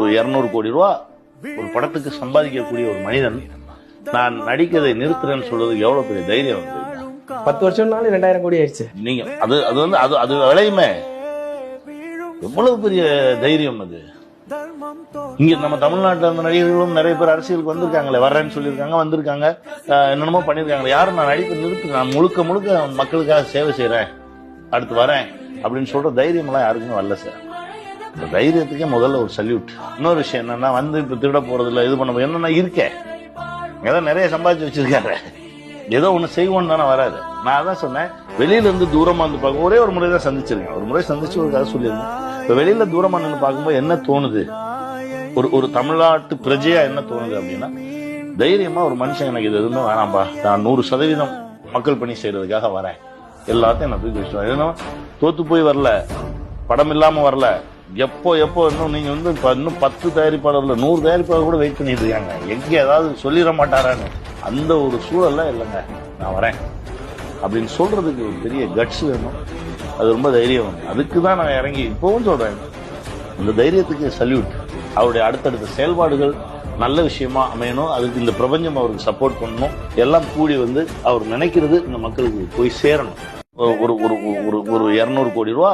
ஒரு 200 கோடி ரூபா ஒரு படத்துக்கு சம்பாதிக்கக்கூடிய ஒரு மனிதன் நான் நடிக்கிறதை நிறுத்துறேன்னு சொல்றது எவ்வளவு பெரிய தைரியம் வந்து 10 வருஷம்னாலும் 2000 கோடி ஆயிடுச்சு. நீங்க அது விளையுமே எவ்வளவு பெரிய தைரியம் அது. இங்க நம்ம தமிழ்நாட்டில் இருந்த நடிகர்களும் நிறைய பேர் அரசியலுக்கு வந்திருக்காங்களே, வர்றேன்னு சொல்லியிருக்காங்க, வந்திருக்காங்க, என்னென்னமோ பண்ணிருக்காங்க. யாரும் நான் நடிப்பை நிறுத்து, நான் முழுக்க முழுக்க மக்களுக்காக சேவை செய்யறேன், அடுத்து வரேன் அப்படின்னு சொல்ற தைரியம் எல்லாம் யாருக்குமே வரல சார். இந்த தைரியத்துக்கே முதல்ல ஒரு சல்யூட். இன்னொரு விஷயம் என்னன்னா, இப்ப திருட போறது இல்லை, இது பண்ண என்னன்னா இருக்கேன் ஏதோ நிறைய சம்பாதிச்சு வச்சிருக்காரு, ஏதோ ஒண்ணு செய்வோன்னு தானே வராது. நான் அதான் சொன்னேன், வெளியில இருந்து தூரமா வந்து பார்க்க ஒரே ஒரு முறை தான் சந்திச்சிருக்கேன். ஒரு முறை சந்திச்சு ஒரு கதை சொல்லியிருந்தேன். இப்ப வெளியில தூரமா நின்று பார்க்கும்போது என்ன தோணுது, ஒரு தமிழ்நாட்டு பிரஜையா என்ன தோணுது அப்படின்னா, தைரியமா ஒரு மனுஷன் எனக்கு இது எதுவுமே வேணாம்பா, நான் 100% மக்கள் பணி செய்யறதுக்காக வரேன், எல்லாத்தையும் நான் தூக்கி வச்சுருவேன். ஏன்னா தோத்து போய் வரல, படம் இல்லாம வரல, எப்போ இன்னும் நீங்க வந்து இன்னும் 10 தயாரிப்பாளர்ல 100 தயாரிப்பாளர் கூட வெயிட் பண்ணிட்டு இருக்காங்க, எங்க ஏதாவது சொல்லிட மாட்டாரான்னு. அந்த ஒரு சூழல்ல இல்லைங்க, நான் வரேன் அப்படின்னு சொல்றதுக்கு ஒரு பெரிய கட்ஸ் வேணும், அது ரொம்ப தைரியம் வேணும். அதுக்கு தான் நான் இறங்கி இப்பவும் சொல்றேன், இந்த தைரியத்துக்கு சல்யூட். அவருடைய அடுத்தடுத்த செயல்பாடுகள் நல்ல விஷயமா அமையணும், அதுக்கு இந்த பிரபஞ்சம் அவருக்கு சப்போர்ட் பண்ணணும், எல்லாம் கூடி வந்து அவர் நினைக்கிறது இந்த மக்களுக்கு போய் சேரணும். ஒரு 200 கோடி ரூபா